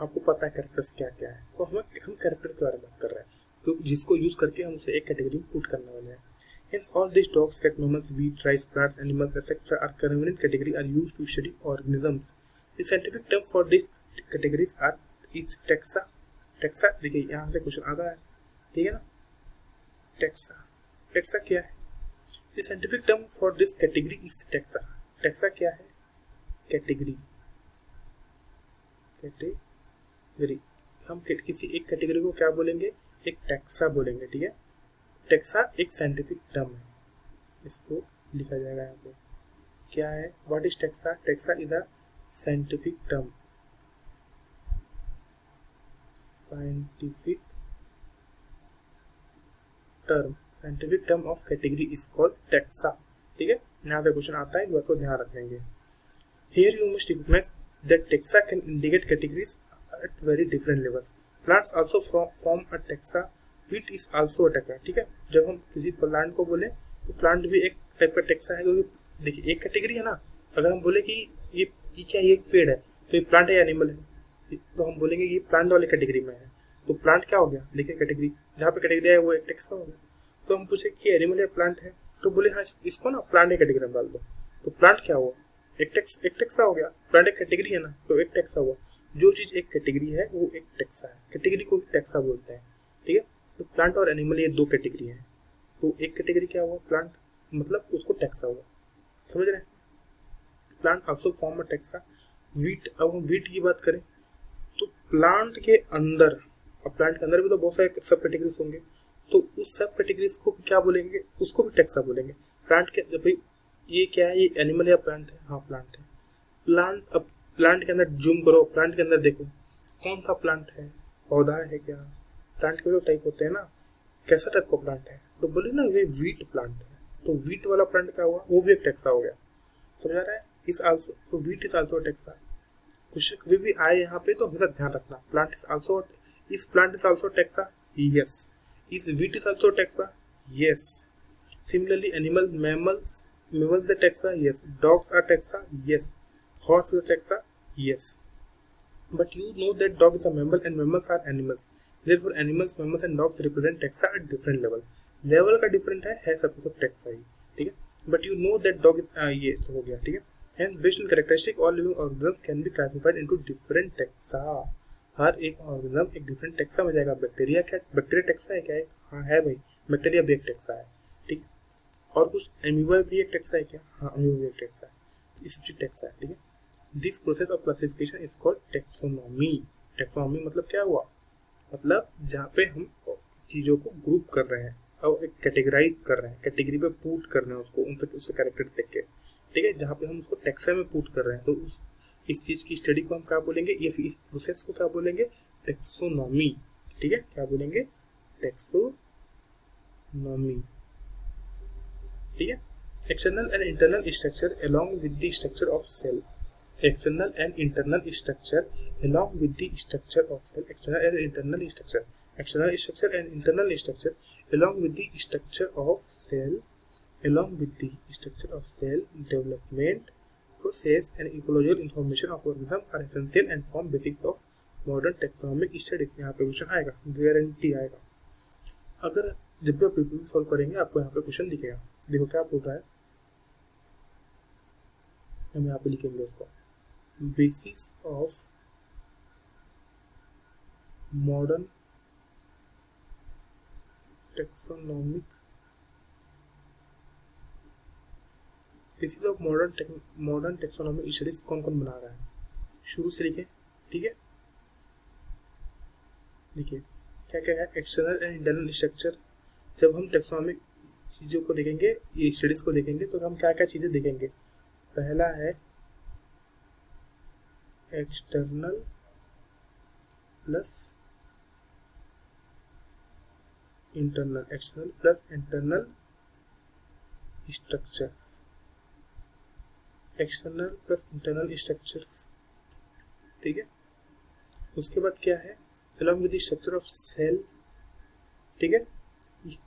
आपको पता है कैरेक्टर्स क्या क्या है। तो हम कैरेक्टर के बारे में बात कर रहे हैं, तो जिसको यूज करके हम उसे एक कैटेगरी में पुट करने वाले हैं। Hence, all these dogs, cats, mammals, wheat, rice, plants, animals, etc. are convenient category are used to study organisms. The scientific term for these categories is taxa. Taxa देखिए यहाँ से क्वेश्चन आता है, ठीक है ना। taxa, taxa क्या है? The scientific term for this category is taxa. taxa क्या है? Category, category. हम किसी एक कैटेगरी को क्या बोलेंगे? एक टैक्सा बोलेंगे, ठीक है। टैक्सा एक साइंटिफिक टर्म है, इसको लिखा जाएगा यहाँ पे। क्या है? What is taxa? Taxa is a scientific term, scientific term of category is called taxa, ठीक है। यहाँ से क्वेश्चन आता है, इस बात को ध्यान रखेंगे। Here you must recognise that taxa can indicate categories at very different levels. Plants also form a taxa, wheat is also a taxa, ठीक है। जब हम किसी प्लांट को बोले तो प्लांट भी एक टाइप का टैक्सा है, क्योंकि देखिए एक कैटेगरी है ना। अगर हम बोले कि ये क्या, ये एक पेड़ है, तो ये प्लांट है या एनिमल है, तो हम बोलेंगे ये प्लांट वाले कैटेगरी में है। तो प्लांट क्या हो गया? देखिए कैटेगरी, जहाँ पे कैटेगरी है वो एक टैक्सा हो गया। तो हम पूछे कि एनिमल या प्लांट है, तो बोले हाँ इसको ना प्लांट एक कैटेगरी में डाल दो। तो प्लांट क्या हुआ? एक टैक्सा हो गया। प्लांट एक कैटेगरी है ना, तो एक टैक्सा हुआ। जो चीज एक कैटेगरी है वो एक टैक्सा है, कैटेगरी को टैक्सा बोलते हैं, ठीक है। तो प्लांट और एनिमल ये दो कैटेगरी है, तो एक कैटेगरी क्या हुआ? प्लांट, मतलब उसको टैक्सा हुआ, समझ रहे हैं। Plant also form a taxa, wheat. अब हम वीट की बात करें तो प्लांट के अंदर, अब प्लांट के अंदर भी तो बहुत सारे सब कैटेगरीज होंगे, तो उस सब कैटेगरीज को क्या बोलेंगे? उसको भी टैक्सा बोलेंगे। प्लांट के, जब भाई ये क्या है, ये एनिमल या प्लांट है? हाँ प्लांट है। प्लांट, अब प्लांट के अंदर जूम करो, प्लांट के अंदर देखो कौन सा प्लांट है, पौधा है क्या? प्लांट के जो टाइप होते हैं ना, कैसा टाइप का प्लांट है, तो बोले ना ये वीट प्लांट है, तो वीट वाला प्लांट क्या हुआ? वो भी एक टैक्सा हो गया, समझ आ रहा है। इस आल्सो, तो wheat is also taxa. Question कभी भी आए यहाँ पे तो हमेशा ध्यान रखना, plant is also, is plant is also taxa, yes. Is wheat is also taxa, yes. Similarly animal, mammals are taxa, yes. Dogs are taxa, yes. Horse is a taxa, yes. But you know that dog is a mammal and mammals are animals. Therefore, animals, mammals and dogs represent taxa at different level. Level का different है सब taxa ही, ठीक है। But you know that dog is ये तो हो गया, ठीक है। Hence, based on characteristic, all living organisms can be classified into different taxa. हर एक ऑर्गेनिज्म एक डिफरेंट टैक्सा में जाएगा। बैक्टीरिया क्या, बैक्टीरिया टैक्सा है क्या? है हाँ है भाई, बैक्टीरिया भी एक टैक्सा है, ठीक है। और कुछ एमीबा भी एक टैक्सा है क्या? हाँ एमीबा भी एक टैक्सा है, इस टैक्सा है, ठीक है। This process of classification is called taxonomy. Taxonomy मतलब क्या हुआ? मतलब जहाँ पे हम चीजों को ग्रुप कर रहे हैं और एक कैटेगराइज कर रहे हैं, कैटेगरी पे पुट कर रहे हैं उसको, उससे कैरेक्टर सीख के, ठीक है। जहाँ पे हम उसको टैक्सा में पुट कर रहे हैं, तो इस चीज की स्टडी को हम क्या बोलेंगे, या फिर इस प्रोसेस को क्या बोलेंगे? टेक्सोनॉमी, ठीक है। क्या बोलेंगे? टेक्सोनॉमी, ठीक है। External and internal structure along with the structure of cell. External and internal structure along with the structure of cell. External and internal structure. External structure and internal structure along with the structure of cell. Along with the structure of cell development process and ecological information of organism are essential and form basics of modern taxonomic studies. यहाँ पे क्वेश्चन आएगा, गारंटी आएगा। अगर जब भी आप पीपीटी सॉल्व करेंगे आपको यहाँ पे क्वेश्चन दिखेगा। देखो क्या बोल रहा है, हम यहाँ पे लिखेंगे उसको, basis of modern taxonomic, basis of modern taxonomic studies कौन कौन बना रहा है, शुरू से लिखे, ठीक है। देखिए क्या क्या है, एक्सटर्नल एंड इंटरनल स्ट्रक्चर। जब हम टेक्सोनॉमिक चीज़ों को देखेंगे, ये स्टडीज को देखेंगे, तो हम क्या क्या चीज़ें देखेंगे। पहला है external plus internal, external plus internal structures, external plus internal structures, ठीक है। उसके बाद क्या है, along with the structure of cell, ठीक है,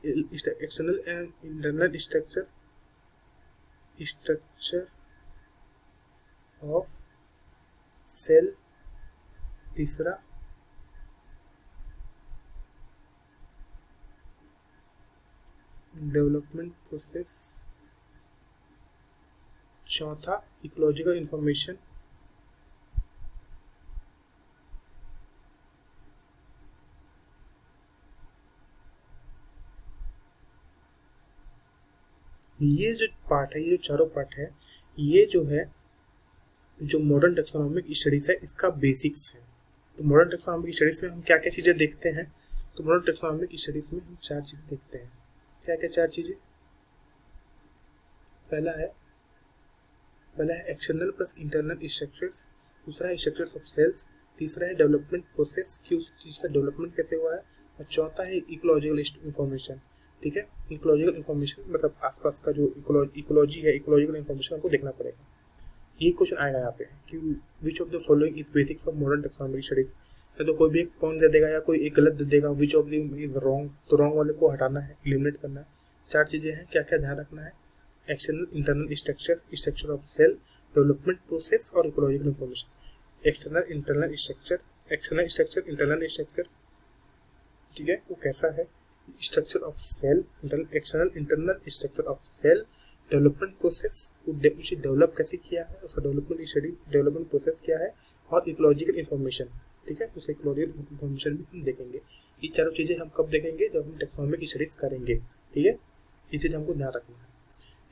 external and internal structure of cell, तीसरा डेवलपमेंट प्रोसेस, चौथा इकोलॉजिकल इंफॉर्मेशन, ये जो पार्ट है, ये जो चारों पार्ट है, ये जो है जो मॉडर्न टेक्सोनॉमिक स्टडीज है इसका बेसिक्स है। तो मॉडर्न टेक्सोनॉमिक स्टडीज में हम क्या क्या चीजें देखते हैं, तो मॉडर्न टेक्सोनॉमिक स्टडीज में हम 4 चीजें देखते हैं। क्या क्या 4 चीजें, पहला है एक्सटर्नल प्लस इंटरनल स्ट्रक्चर्स, दूसरा है स्ट्रक्चर्स ऑफ सेल्स, तीसरा है डेवलपमेंट प्रोसेस कि उस चीज का डेवलपमेंट कैसे हुआ है, और चौथा है इकोलॉजिकल इंफॉर्मेशन, ठीक है। इकोलॉजिकल इंफॉर्मेशन मतलब आसपास का जो इकोलॉजी है, इकोलॉजिकल इंफॉर्मेशन हमको देखना पड़ेगा। ये क्वेश्चन आएगा यहाँ पे कि which of the following is basics of modern taxonomic studies, या तो कोई भी एक पॉइंट दे देगा या कोई एक गलत दे देगा, which of the is wrong, तो रॉन्ग वाले को हटाना है, एलिमिनेट करना है। 4 चीजें हैं, क्या क्या ध्यान रखना है, external internal structure, structure of cell, development process और ecological information. External internal structure, external structure, internal structure, ठीक है, वो कैसा है, structure of cell, external internal structure of cell, development process, उसे डेवलप कैसे किया है, उसका डेवलपमेंट स्टडी, डेवलपमेंट प्रोसेस क्या है, और इकोलॉजिकल इंफॉर्मेशन, ठीक है, उसे इकोलॉजिकल इंफॉर्मेशन भी हम देखेंगे। ये चारों चीजें हम कब देखेंगे, जब हम टेक्सोनॉमिक स्टडीज करेंगे, ठीक है। ये चीज हमको ध्यान रखना है।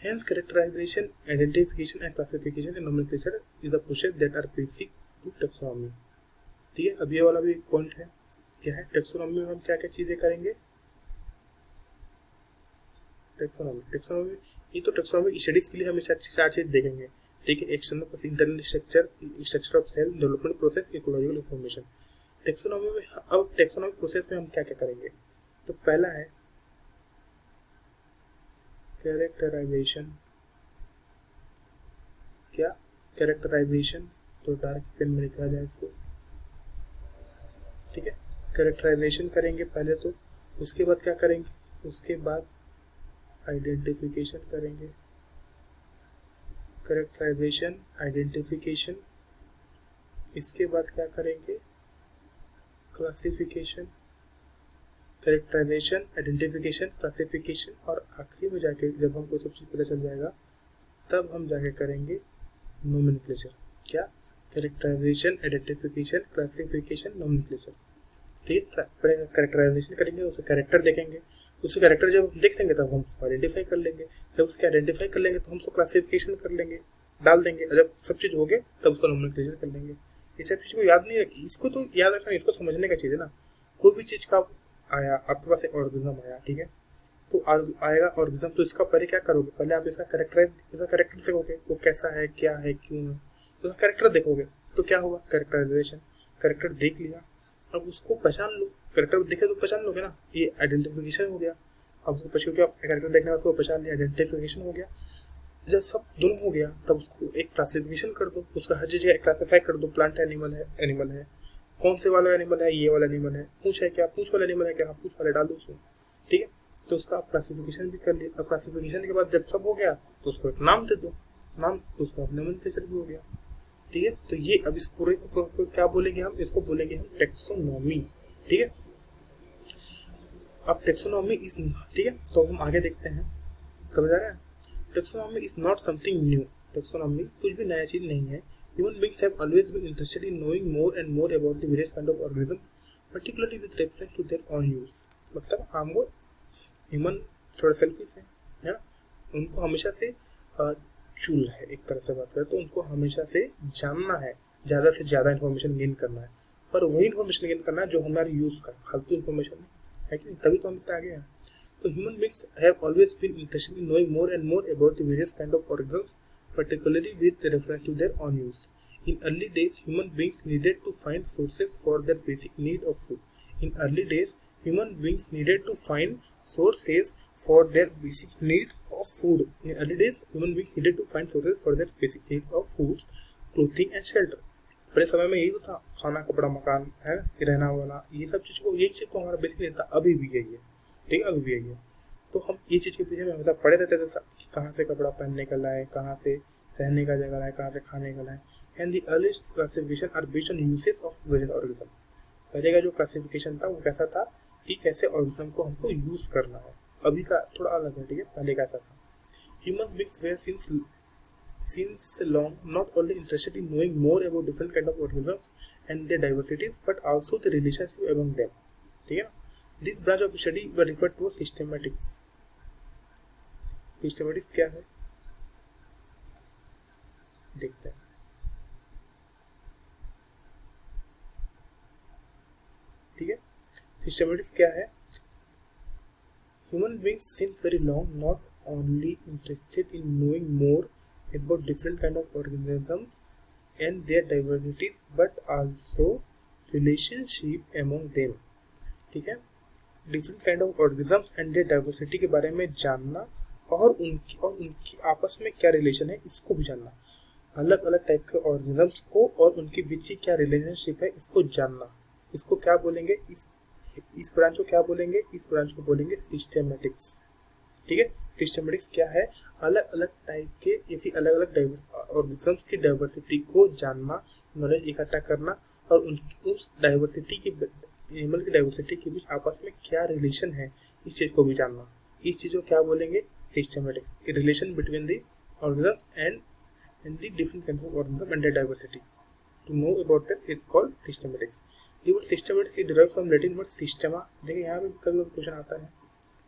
Hence, characterization, identification and classification and nomenclature is a process that are basic to taxonomy, ठीक है। अब ये वाला भी एक पॉइंट है, क्या है, टेक्सोनॉमी में हम क्या क्या चीजें करेंगे, टेक्सोनॉमी ये तो टेक्सोनॉमिक स्टडीज के लिए हमें 4 चीज देखेंगे, ठीक है। External plus internal structure, structure of cell, development process, ecological information. Taxonomy में अब टेक्सोनॉमिक प्रोसेस में हम क्या क्या करेंगे, तो पहला है कैरेक्टराइजेशन, क्या कैरेक्टराइजेशन, तो डार्क पेन में लिखा जाए इसको, ठीक है। कैरेक्टराइजेशन करेंगे पहले तो, उसके बाद क्या करेंगे, उसके बाद आइडेंटिफिकेशन करेंगे, कैरेक्टराइजेशन, आइडेंटिफिकेशन, इसके बाद क्या करेंगे, क्लासिफिकेशन, कैरेक्टराइजेशन, आइडेंटिफिकेशन, क्लासिफिकेशन, और आखिरी में जाके जब हमको सब चीज़ पता चल जाएगा तब हम जाके करेंगे नोमेनक्लेचर। क्या, कैरेक्टराइजेशन, आइडेंटिफिकेशन, क्लासिफिकेशन, नोमेनक्लेचर, ठीक है। कैरेक्टराइजेशन करेंगे, उसका कैरेक्टर देखेंगे, उसके कैरेक्टर जब हम देख लेंगे तब हम आइडेंटिफाई कर लेंगे, जब उसके आइडेंटिफाई कर लेंगे तो हम उसको क्लासिफिकेशन कर लेंगे, डाल देंगे, और जब सब चीज़ हो गए तब उसका नोमेनक्लेचर कर लेंगे। इस सब चीज़ को याद नहीं रखी, इसको तो याद रखना, इसको समझने का चीज़ है ना। कोई भी चीज़ का आया आपके पास, एक ऑर्गेनिज्म आया, ठीक है, तो आएगा ऑर्गेनिज्म, तो इसका पहले क्या करोगे, पहले आप इसका कैरेक्टर देखोगे, वो कैसा है, क्या है, क्यों है, तो उसका कैरेक्टर देखोगे, तो क्या होगा, कैरेक्टराइजेशन, कैरेक्टर देख लिया, अब उसको पहचान लो, कैरेक्टर देखे तो पहचान लोगे ना, ये आइडेंटिफिकेशन हो गया। अब उसको पहचान, क्योंकि आप कैरेक्टर देखने वाले उसको पहचान लिया, आइडेंटिफिकेशन हो गया। जब सब दोनों हो गया तब उसको एक क्लासिफिकेशन कर दो, उसका हर चीज़ क्लासीफाई कर दो, प्लांट एनिमल है, कौन से वाला एनिमल है, ये वाला एनिमल है, पूछ है क्या, पूछ वाला एनिमल है क्या, पूछ वाले डाल दो उसमें, ठीक है। तो उसका आप क्लासिफिकेशन भी कर लिया। अब क्लासिफिकेशन के बाद जब सब हो गया तो उसको एक नाम दे दो, नाम तो उसका नोमेनक्लेचर भी हो गया, ठीक है। तो ये अब इस पूरे को क्या बोलेंगे हम, इसको बोलेंगे हम टेक्सोनॉमी, ठीक है। अब टेक्सोनॉमी इज, ठीक है, तो हम आगे देखते हैं, समझ आ रहा है। Taxonomy is not something new, taxonomy कुछ भी नया चीज नहीं है। Human beings have always been interested in knowing more and more about the various kind of organisms, particularly with reference to their own use. मतलब हमको ह्यूमन थोड़ा सेल्फिश है ना, उनको हमेशा से चूल है, एक तरह से बात करें तो उनको हमेशा से जानना है, ज़्यादा से ज़्यादा इन्फॉर्मेशन गेन करना है, पर वही इन्फॉर्मेशन गेन करना है जो हमारे यूज़ का, फालतू इन्फॉर्मेशन है कि नहीं, तभी तो हम इतना आगे हैं। तो human beings have always been interested in knowing more and more about the various kind of organisms, particularly with reference to their own use. In early days, human beings needed to find sources for their basic need of food. In early days, human beings needed to find sources for their basic needs of food. In early days, human beings needed to find sources for their basic needs of food, clothing and shelter. पहले समय में यही तो था, खाना, कपड़ा, मकान, है रहना वाला, ये सब चीज को, यही चीज को हमारा बेसिक नीड था। अभी भी यही है, ठीक है, अभी भी यही है। तो हम ये चीज के पीछे में हमेशा पड़े रहते थे, कहाँ से कपड़ा पहनने का लाए, कहाँ से रहने का जगह लाए, कहाँ से खाने का लाए। And the earliest classification are based on usage of various organism. पहले का जो क्लासिफिकेशन था वो कैसा था कि कैसे ऑर्गेनिज्म को हमको यूज करना है। अभी का थोड़ा अलग है, ठीक है। पहले का ऐसा था, humans beings were since long not only interested in knowing more about different kind of organisms and their diversities but also the relationship among them, ठीक है। This branch of study were referred to as systematics. Systematics क्या है देखते हैं, ठीक है। Systematics क्या है? Human beings since very long not only interested in knowing more about different kind of organisms and their diversities but also relationship among them, ठीक है। Different kind of organisms and their diversity के बारे में जानना और उनकी आपस में क्या रिलेशन है इसको भी जानना। अलग अलग टाइप के ऑर्गेनिजम्स को और उनके बीच की क्या रिलेशनशिप है इसको जानना। इसको क्या बोलेंगे, इस ब्रांच को क्या बोलेंगे, इस ब्रांच को बोलेंगे सिस्टेमेटिक्स, ठीक है। सिस्टेमेटिक्स क्या है? अलग अलग टाइप के या फिर अलग अलग ऑर्गेनिजम्स की डाइवर्सिटी को जानना, नॉलेज इकट्ठा करना और उस डाइवर्सिटी की एनिमल की डाइवर्सिटी के बीच आपस में क्या रिलेशन है इस चीज को भी जानना। इस चीज को क्या बोलेंगे? Systematics. Relation between the organisms and the different kinds of organism and their diversity. To know about that is called systematics. The word systematics is derived from Latin word systema. देखिए यहाँ पे कभी क्वेश्चन आता है,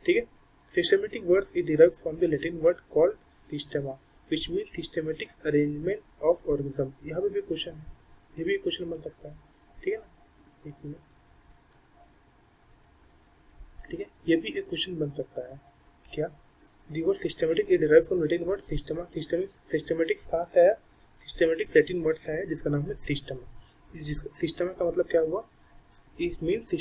ठीक है। Systematic words is derived from the Latin word called systema, which means systematic arrangement of organism. यहाँ पे भी क्वेश्चन है, ये भी क्वेश्चन बन सकता है, ठीक है ना। एक मिनट, ठीक है, ये भी एक क्वेश्चन बन सकता है। क्या? The word systematic is derived from Latin word systema. Systematics कहाँ से आया? Systematics Latin word से आया जिसका नाम है systema। systema का मतलब क्या हुआ? It means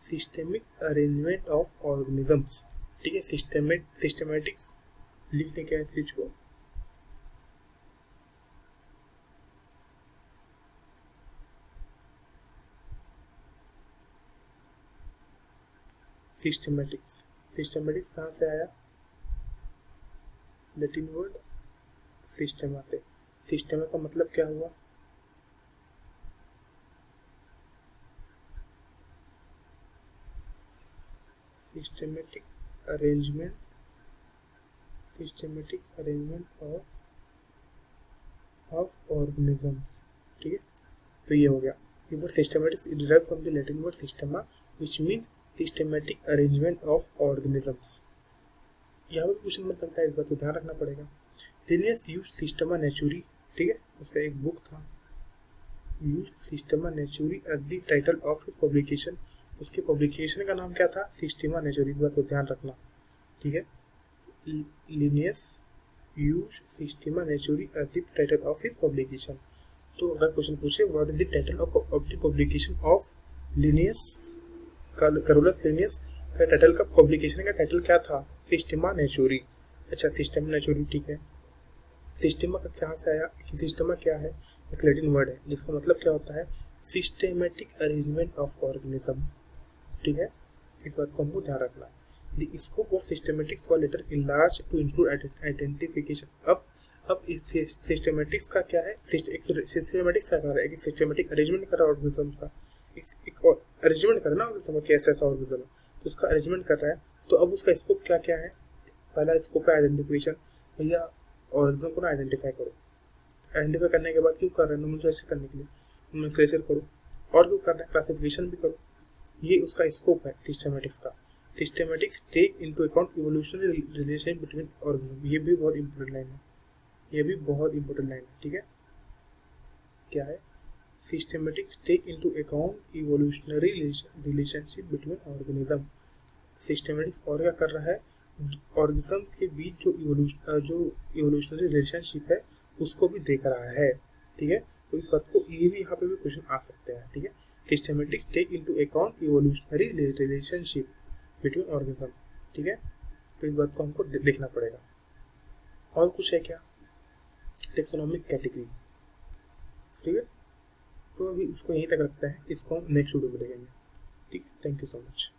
systemic arrangement of organisms, ठीक है। सिस्टेमेटिक्स लिखने क्या है इस चीज को? सिस्टेमेटिक्स कहाँ से आया? लैटिन वर्ड सिस्टेमा से। सिस्टेमा का मतलब क्या हुआ? सिस्टेमेटिक अरेंजमेंट ऑफ ऑर्गेनिजम्स, ठीक है। तो ये हो गया। ये word systematics is derived from the Latin word systema which means systematic arrangement of organisms. यहाँ पे क्वेश्चन बन सकता है, इस बात को ध्यान रखना पड़ेगा। लिनियस यूज्ड सिस्टेमा नेचुरी, ठीक है, उसका एक बुक था, used systema naturae as the title of his publication. उसके पब्लिकेशन का नाम क्या था? सिस्टेमा नेचुरी। इस बात को ध्यान रखना, ठीक है। Linnaeus used systema naturae as the title of his publication. तो अगर क्वेश्चन पूछे what is the title of the publication of Linnaeus, Carolus Linnaeus का टाइटल का पब्लिकेशन का टाइटल क्या था? सिस्टेमा नेचुरी। अच्छा, सिस्टेमा नेचुरी, ठीक है। सिस्टेमा का कहाँ से आया? सिस्टेमा क्या है? एक लैटिन वर्ड है जिसका मतलब क्या होता है? सिस्टेमेटिक अरेंजमेंट ऑफ ऑर्गेनिज्म, ठीक है। इस बात को हमको ध्यान रखना है। The scope of systematics was later enlarged to include identification. अब सिस्टेमेटिक्स का क्या है? सिस्टेमेटिक्स क्या कर रहा है कि सिस्टेमेटिक अरेंजमेंट कर रहा है ऑर्गेनिज्म का, एक अरेंजमेंट करना ऑर्गेनिज्म का, कैसा ऐसा ऑर्गेनिज्म है तो उसका अरेंजमेंट कर रहा है। तो अब उसका स्कोप क्या क्या है? पहला स्कोप है आइडेंटिफिकेशन। भैया ऑर्गेनिज्म को ना आइडेंटिफाई करो। आइडेंटिफाई करने के बाद क्यों कर रहे हैं? नोमेनक्लेचर करने के लिए। नोमेनक्लेचर करो और क्यों कर रहे हैं? क्लासिफिकेशन भी करो। ये उसका स्कोप है सिस्टेमेटिक्स का। Systematics take into account evolutionary relation between organism. ये भी बहुत इंपॉर्टेंट लाइन है, ये भी बहुत इंपॉर्टेंट लाइन है, ठीक है। क्या है? Systematics take into account evolutionary relationship between organism. Systematics और क्या कर रहा है? ऑर्गेनिज्म के बीच जो इवोल्यूशनरी रिलेशनशिप है उसको भी देख रहा है, ठीक है। तो इस बात को, ये भी यहाँ पे भी क्वेश्चन आ सकते हैं, ठीक है। Systematic take into account evolutionary relationship between organism. ठीक है, तो इस बात को हमको देखना पड़ेगा। और कुछ है क्या? Taxonomic category. ठीक है, तो अभी इसको यहीं तक रखते हैं, इसको हम नेक्स्ट वीडियो में देखेंगे। ठीक है, थैंक यू सो मच।